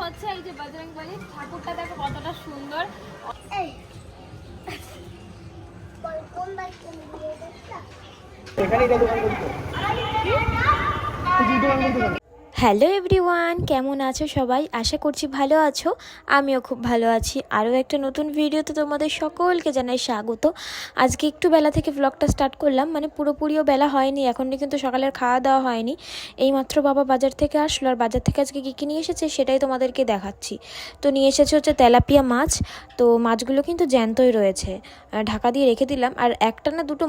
হচ্ছে এই যে বজরংবলী ঠাকুরটা দেখো কতটা সুন্দর। হ্যালো এভরিওয়ান, কেমন আছো সবাই? আশা করছি ভালো আছো। আমিও খুব ভালো আছি। আরও একটা নতুন ভিডিওতে তোমাদের সকলকে জানাই স্বাগত। আজকে একটু বেলা থেকে ব্লগটা স্টার্ট করলাম, মানে পুরোপুরিও বেলা হয়নি, এখন কিন্তু সকালের খাওয়া দাওয়া হয়নি। এইমাত্র বাবা বাজার থেকে আসলো, আর বাজার থেকে আজকে কী কী নিয়ে এসেছে সেটাই তোমাদেরকে দেখাচ্ছি। তো নিয়ে এসেছে হচ্ছে তেলাপিয়া মাছ। তো মাছগুলো কিন্তু জ্যান্তই রয়েছে, ঢাকা দিয়ে রেখে দিলাম। আর একটা না দুটো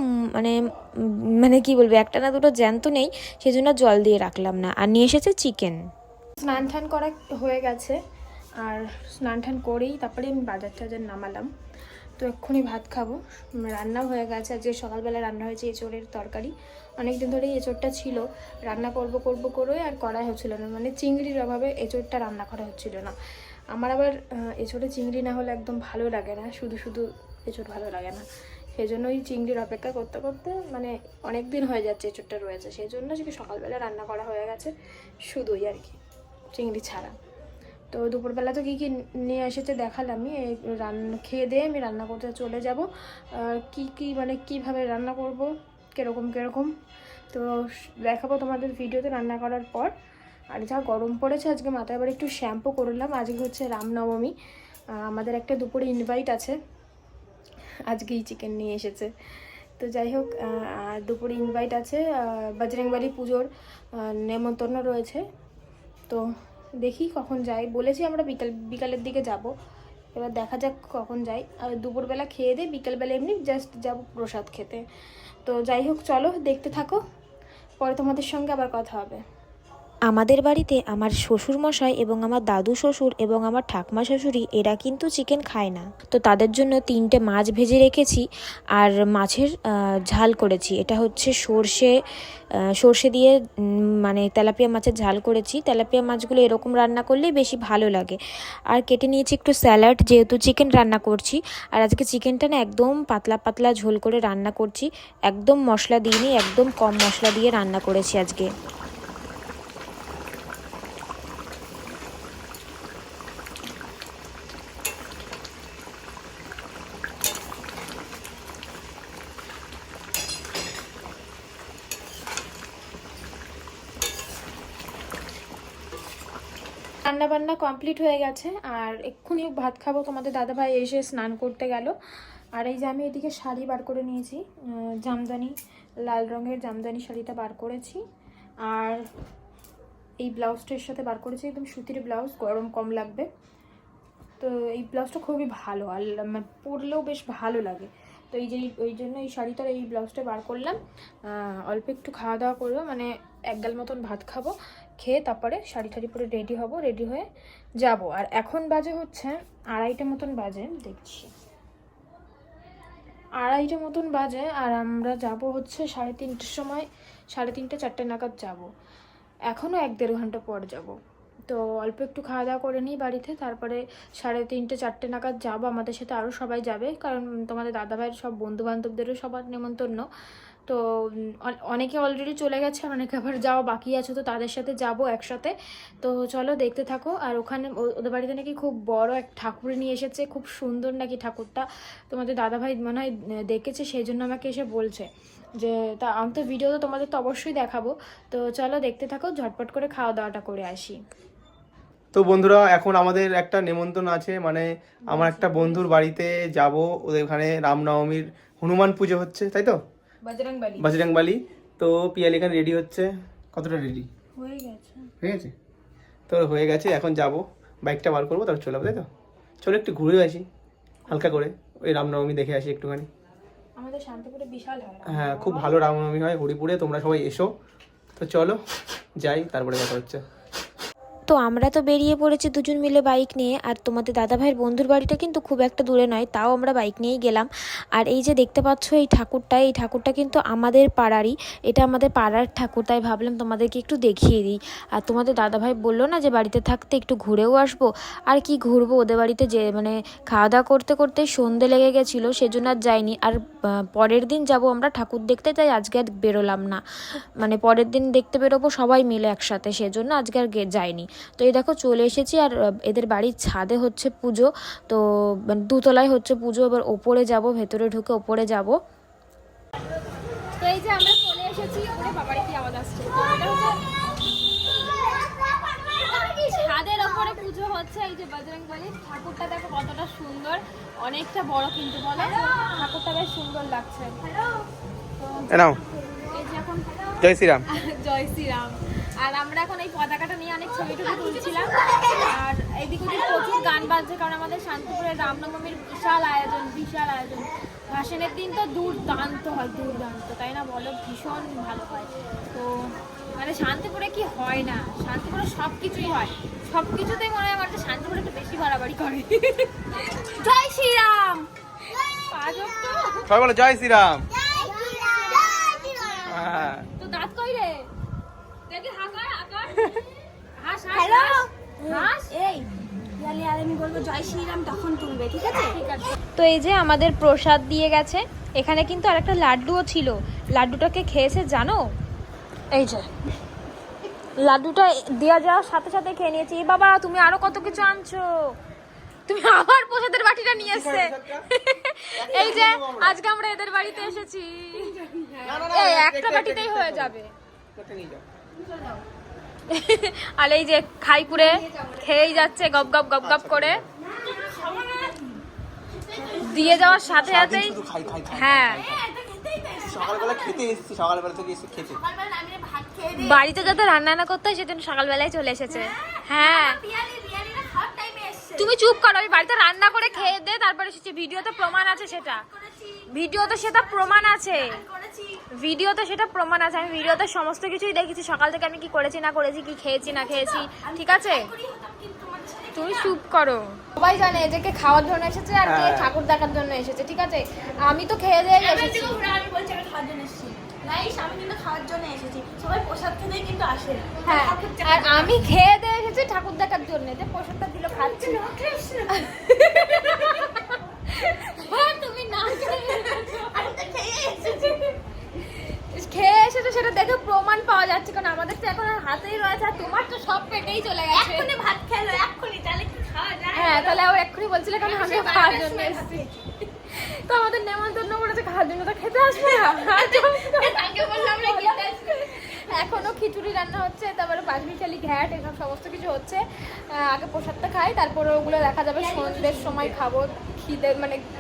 মানে কি বলবো, একটা না দুটো জ্যান্ত নেই, সেজন্য জল দিয়ে রাখলাম না। আর নিয়ে এসেছে চিকেন। স্নান টান করা হয়ে গেছে, আর স্নান টান করেই তারপরে আমি বাজার টাজার নামালাম। তো এক্ষুনি ভাত খাবো, রান্নাও হয়ে গেছে। আজকে সকালবেলা রান্না হয়েছে এঁচোড়ের তরকারি। অনেক দিন ধরেই এঁচোড়টা ছিল, রান্না করব করে আর করাই হচ্ছিল না, মানে চিংড়ির অভাবে এঁচোড়টা রান্না করা হচ্ছিল না। আমার আবার এঁচোড়ে চিংড়ি না হলে একদম ভালো লাগে না, শুধু শুধু এঁচোড় ভালো লাগে না। সেই জন্য ওই চিংড়ির অপেক্ষা করতে করতে মানে অনেক দিন হয়ে যাচ্ছে এঁচোড়টা রয়েছে, সেই জন্য আজকে সকালবেলা রান্না করা হয়ে গেছে শুধুই আর কি, চিংড়ি ছাড়া। তো দুপুরবেলা তো কী কী নিয়ে এসেছে দেখালামই। এই রান্না খেয়ে দিয়ে আমি রান্না করতে চলে যাব। কী মানে কীভাবে রান্না করব, কীরকম তো দেখাবো তোমাদের ভিডিওতে রান্না করার পর। আর যা গরম পড়েছে, আজকে মাথায় আবার একটু শ্যাম্পু করলাম। আজকে হচ্ছে রামনবমী, আমাদের একটা দুপুরে ইনভাইট আছে, আজকেই চিকেন নিয়ে এসেছে। তো যাই হোক, দুপুরে ইনভাইট আছে, বজরংবলী পুজোর নেমন্তন্ন রয়েছে। তো দেখি কখন যাই, বলেছি আমরা বিকালের দিকে যাব, এবার দেখা যাক কখন যাই। আর দুপুরবেলা খেয়ে দিয়ে বিকেলবেলা এমনি জাস্ট যাব প্রসাদ খেতে। তো যাই হোক, চলো দেখতে থাকো, পরে তোমাদের সঙ্গে আবার কথা হবে। আমাদের বাড়িতে আমার শ্বশুরমশাই এবং আমার দাদু শ্বশুর এবং আমার ঠাকমা শাশুড়ি এরা কিন্তু চিকেন খায় না। তো তাদের জন্য 3টে মাছ ভেজে রেখেছি, আর মাছের ঝাল করেছি। এটা হচ্ছে সর্ষে দিয়ে মানে তেলাপিয়া মাছের ঝাল করেছি। তেলাপিয়া মাছগুলো এরকম রান্না করলেই বেশি ভালো লাগে। আর কেটে নিয়েছি একটু স্যালাড, যেহেতু চিকেন রান্না করছি। আর আজকে চিকেনটা না একদম পাতলা পাতলা ঝোল করে রান্না করছি, একদম মশলা দিইনি, একদম কম মশলা দিয়ে রান্না করেছি আজকে। রান্নাবান্না কমপ্লিট হয়ে গেছে, আর এক্ষুনি ভাত খাবো। তোমাদের দাদাভাই এসে স্নান করতে গেল। আর এই যে আমি এদিকে শাড়ি বার করে নিয়েছি, জামদানি, লাল রঙের জামদানি শাড়িটা বার করেছি। আর এই ব্লাউজটার সাথে বার করেছি, একদম সুতির ব্লাউজ, গরম কম লাগবে। তো এই ব্লাউজটা খুবই ভালো, আর পরলেও বেশ ভালো লাগে। তো এই যে ওই জন্য এই শাড়িটার এই ব্লাউজটা বার করলাম। অল্প একটু খাওয়া দাওয়া করবো, মানে 1 গাল মতন ভাত খাবো, খেয়ে তারপরে শাড়ি ঠাড়ি পরে রেডি হব, রেডি হয়ে যাব। আর এখন বাজে হচ্ছে 2:30 মতন বাজে, দেখছি 2:30 মতন বাজে। আর আমরা যাব হচ্ছে 3:30 সময়, 3:30 4টে নাগাদ যাব। এখনও 1-1.5 ঘন্টা পর যাব। তো অল্প একটু খাওয়া দাওয়া করে নিই বাড়িতে, তারপরে 3:30 4টে নাগাদ যাবো। আমাদের সাথে আরও সবাই যাবে, কারণ তোমাদের দাদাভাইয়ের সব বন্ধুবান্ধবদেরও সবার নেমন্তন্ন। তো অনেকে অলরেডি চলে গেছে, আর অনেকে আবার যাওয়া বাকি আছে, তো তাদের সাথে যাব একসাথে। তো চলো দেখতে থাকো। আর ওখানে ওদের বাড়িতে নাকি খুব বড় এক ঠাকুর নিয়ে এসেছে, খুব সুন্দর নাকি ঠাকুরটা। তোমাদের দাদাভাই মনে হয় দেখেছে, সেই জন্য আমাকে এসে বলছে যে তা আমি তো ভিডিও তো তোমাদের তো অবশ্যই দেখাবো। তো চলো দেখতে থাকো, ঝটপট করে খাওয়া দাওয়াটা করে আসি। তো বন্ধুরা, এখন আমাদের একটা নেমন্তন্ন আছে, মানে আমার একটা বন্ধুর বাড়িতে যাব। ওদের ওখানে রামনবমীর হনুমান পুজো হচ্ছে, তাই তো, বজরংবলী। তো পিয়ালি এখানে রেডি হচ্ছে। কতটা রেডি হয়ে গেছে? তো হয়ে গেছে, এখন যাব, বাইকটা বার করবো, তারপর চলে যাবো, তাই তো। চলো একটু ঘুরে আসি হালকা করে, ওই রামনবমী দেখে আসি একটুখানি। আমাদের শান্তিপুরে বিশাল হয়। হ্যাঁ, খুব ভালো রামনবমী হয় হরিপুরে, তোমরা সবাই এসো। তো চলো যাই, তারপরে কথা হচ্ছে। তো আমরা তো বেরিয়ে পড়েছি দুজন মিলে বাইক নিয়ে। আর তোমাদের দাদাভাইয়ের বন্ধুর বাড়িটা কিন্তু খুব একটা দূরে নয়, তাও আমরা বাইক নিয়েই গেলাম। আর এই যে দেখতে পাচ্ছ এই ঠাকুরটা কিন্তু আমাদের পাড়ারই, এটা আমাদের পাড়ার ঠাকুর, তাই ভাবলাম তোমাদেরকে একটু দেখিয়ে দিই। আর তোমাদের দাদাভাই বললো না যে বাড়িতে থাকতে একটু ঘুরেও আসবো। আর কি ঘুরবো, ওদের বাড়িতে যে মানে খাওয়া দাওয়া করতে করতে সন্ধে লেগে গেছিলো, সেজন্য আর যাইনি। আর পরের দিন যাব আমরা ঠাকুর দেখতে, তাই আজকে আর বেরোলাম না, মানে পরের দিন দেখতে বেরোবো সবাই মিলে একসাথে, সেজন্য আজকে আর যাইনি। তো এই দেখো চলে এসেছি, আর এদের বাড়ির ছাদে হচ্ছে পুজো, তো দোতলায় হচ্ছে পুজো। এবার ওপরে যাব, ভেতরে ঢুকে ওপরে যাব। তো এই যে আমরা চলে এসেছি ওপরে, বাবারে কি আওয়াজ আসছে। তো এটা হচ্ছে ছাদের ওপরে পুজো হচ্ছে। এই যে বজরংবলী ঠাকুরটা দেখো কতটা সুন্দর, অনেকটা বড় কিন্তু বলো, ঠাকুরটা বেশ সুন্দর লাগছে। তো এই যে এখন জয় শ্রীরাম। জয় শ্রীরাম। আর আমরা এখন এই পতাকাটা নিয়ে অনেক ছবি টবি তুলছিলাম, আর এইদিকে ওদিকে প্রচুর গান বাজছে, কারণ আমাদের শান্তিপুরের রামনবমীর বিশাল আয়োজন, বিশাল আয়োজন। ভাসানের দিন তো দুর্দান্ত হয়, দুর্দান্ত, তাই না বলো, ভীষণ ভালো হয়। তো মানে শান্তিপুরে কি হয় না, শান্তিপুরে সব কিছুই হয়, সব কিছুতেই মনে হয় আমার শান্তিপুরে একটু বেশি বাড়াবাড়ি করে। জয় শ্রীরাম। সবাই বলো জয় শ্রীরাম। হ্যাঁ। তো দাঁত কই রে, দেখি হাকার হাকার, হাস হ্যালো হাস, এই ইয়ালি আর আমি বলবো জয় শ্রীরাম, তখন তুলবে, ঠিক আছে? ঠিক আছে। তো এই যে আমাদের প্রসাদ দিয়ে গেছে, এখানে কিন্তু আর একটা লাড্ডুও ছিল। লাড্ডুটাকে খেয়েছে জানো, এই যে লাড্ডুটা দেওয়া যাওয়ার সাথে সাথে খেয়ে নিয়েছি। বাবা তুমি আরো কত কিছু আনছো, তুমি আবার প্রসাদের বাটিটা নিয়ে এসছে। এই যে আজকে আমরা এদের বাড়িতে এসেছি, এই একটা বাটিতেই হয়ে যাবে। আর এই যে খাই পুরে খেয়েই যাচ্ছে গপ গপ গপ গপ করে, দিয়ে যাওয়ার সাথে সাথেই। হ্যাঁ সকালবেলা খেতে এসেছি, সকালবেলা থেকে এসে খেতে। বাড়িতে যাতে রান্না না করতে হয় সেদিন সকালবেলায় চলে এসেছে। হ্যাঁ তুমি চুপ করো, আমি বাড়িতে রান্না করে খেয়ে দে তারপরে এসেছি। ভিডিওতে প্রমাণ আছে সেটা, ভিডিওতে সেটা প্রমাণ আছে, ভিডিওতে সেটা প্রমাণ আছে। আমি ভিডিওতে সমস্ত কিছুই দেখেছি, সকাল থেকে আমি কি করেছি না করেছি, কি খেয়েছি না খেয়েছি, ঠিক আছে? তুমি চুপ করো। সবাই জানে যে কে খাওয়ার জন্য এসেছে আর কে ঠাকুর দেখার জন্য এসেছে, ঠিক আছে? আমি তো খেয়ে দিয়ে এসেছি। আমি বলছি আমি খাওয়ার জন্য এসেছি, নাইস, আমি কিন্তু খাওয়ার জন্য এসেছি। সবাই প্রসাদ খেতেই কিন্তু আসে। হ্যাঁ, আর আমি খেয়ে দিয়ে এসেছি ঠাকুর দেখার জন্য, যে প্রসাদটা দিল খাচ্ছি। হ্যাঁ তুমি না খেয়ে এসেছো, সেটা দেখে প্রমাণ পাওয়া যাচ্ছে, কারণ আমাদের তো এখন হাতেই রয়েছে, আর তোমার তো সব পেটেই চলে গেছে। এক্ষুনি ভাত খেলো, এক্ষুনি, তাহলে কি খাওয়া যায়? হ্যাঁ তাহলে আবার এক্ষুনি বলছিলে কারণ আমি খাওয়ার জন্য এসেছি। তো আমাদের নেমন্তন্ন করেছে খাওয়ার জন্য, তো খেতে আসবে না? আগে বললাম আমরা খেতে আসবো। এখনো খিচুড়ি রান্না হচ্ছে, তারপরে পাঁচমিশালি ঘ্যাট, এসব সমস্ত কিছু হচ্ছে। আগে প্রসাদটা খাই, তারপরে ওগুলো দেখা যাবে সন্ধ্যের সময় খাবো।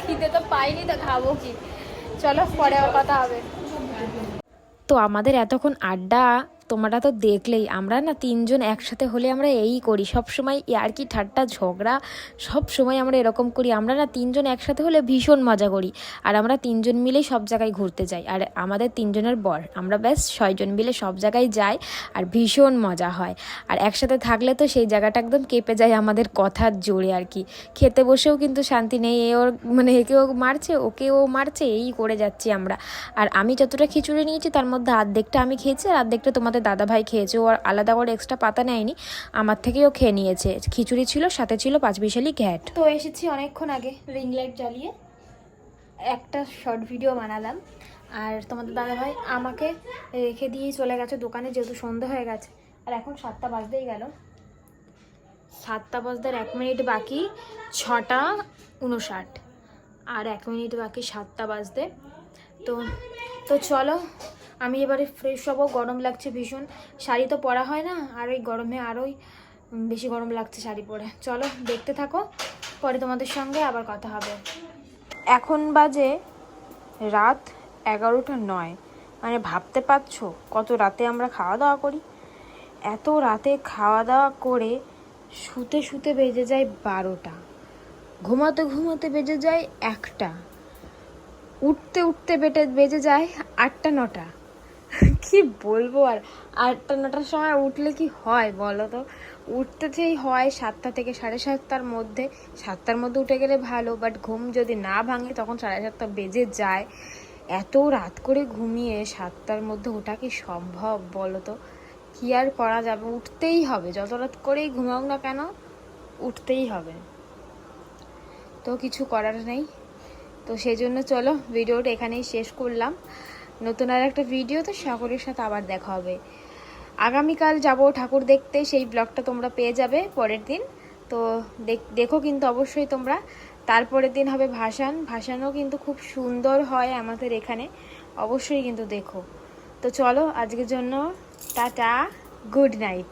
খিদে তো পাইনি, তো খাবো কি। চলো পরে আবার কথা হবে। তো আমাদের এতক্ষণ আড্ডা তোমরা তো দেখলেই। আমরা না তিনজন একসাথে হলে আমরা এই করি সব সময়, ইয়ার্কি ঠাট্টা ঝগড়া সব সময় আমরা এরকম করি। আমরা না তিনজন একসাথে হলে ভীষণ মজা করি, আর আমরা তিনজন মিলেই সব জায়গায় ঘুরতে যাই। আর আমাদের তিনজনের বর, আমরা ব্যাস 6 জন মিলে সব জায়গায় যাই, আর ভীষণ মজা হয়। আর একসাথে থাকলে তো সেই জায়গাটা একদম কেঁপে যায় আমাদের কথার জোরে আর কি। খেতে বসেও কিন্তু শান্তি নেই, এ ওর মানে একেও মারছে ওকেও মারছে, এই করে যাচ্ছি আমরা। আর আমি যতটা খিচুড়ি নিয়েছি তার মধ্যে অর্ধেকটা আমি খেয়েছি, আর অর্ধেকটা তোমাদের দাদা ভাই খেয়েছে। ও আর আলাদা করে এক্সট্রা পাতা নেয়নি, আমার থেকেও খেয়ে নিয়েছে। খিচুড়ি ছিল, সাথে ছিল পাঁচমিশালি ঘ্যাট। তো এসেছি অনেকক্ষণ আগে, রিং লাইট জ্বালিয়ে একটা শর্ট ভিডিও বানালাম, আর তোমাদের দাদা ভাই আমাকে রেখে দিয়েই চলে গেছে দোকানে, যেহেতু সন্ধ্যা হয়ে গেছে। আর এখন 7টা বাজতেই গেল, 7টা বাজতে 1 মিনিট বাকি, 6:59, আর 1 মিনিট বাকি 7টা বাজতে। তো চলো আমি এবারে ফ্রেশ হবো, গরম লাগছে ভীষণ, শাড়ি তো পরা হয় না, আর ওই গরমে আরোই বেশি গরম লাগছে শাড়ি পরে। চলো দেখতে থাকো, পরে তোমাদের সঙ্গে আবার কথা হবে। এখন বাজে রাত 11টা 9, মানে ভাবতে পারছো কত রাতে আমরা খাওয়া দাওয়া করি। এত রাতে খাওয়া দাওয়া করে শুতে শুতে বেজে যায় 12টা, ঘুমাতে ঘুমাতে বেজে যায় 1টা, উঠতে উঠতে বেজে যায় 8টা 9টা। কি বলবো, আর 8টা 9টার সময় উঠলে কি হয় বলো তো? উঠতেই হয় 7টা থেকে 7:30টার মধ্যে। 7টার মধ্যে উঠে গেলে ভালো, বাট ঘুম যদি না ভাঙে তখন 7:30টা বেজে যায়। এত রাত করে ঘুমিয়ে 7টার মধ্যে ওঠা কি সম্ভব বলো তো? কি আর করা যাবে, উঠতেই হবে, যত রাত করেই ঘুমাও না কেন উঠতেই হবে, তো কিছু করার নেই। তো সেই জন্য চলো ভিডিওটা এখানেই শেষ করলাম। নতুন আর একটা ভিডিওতে সকলের সাথে আবার দেখা হবে। আগামীকাল যাব ঠাকুর দেখতে, সেই ব্লগটা তোমরা পেয়ে যাবে পরের দিন। তো দেখো কিন্তু অবশ্যই তোমরা। তারপরের দিন হবে ভাসানও কিন্তু খুব সুন্দর হয় আমাদের এখানে, অবশ্যই কিন্তু দেখো। তো চলো আজকের জন্য টাটা, গুড নাইট।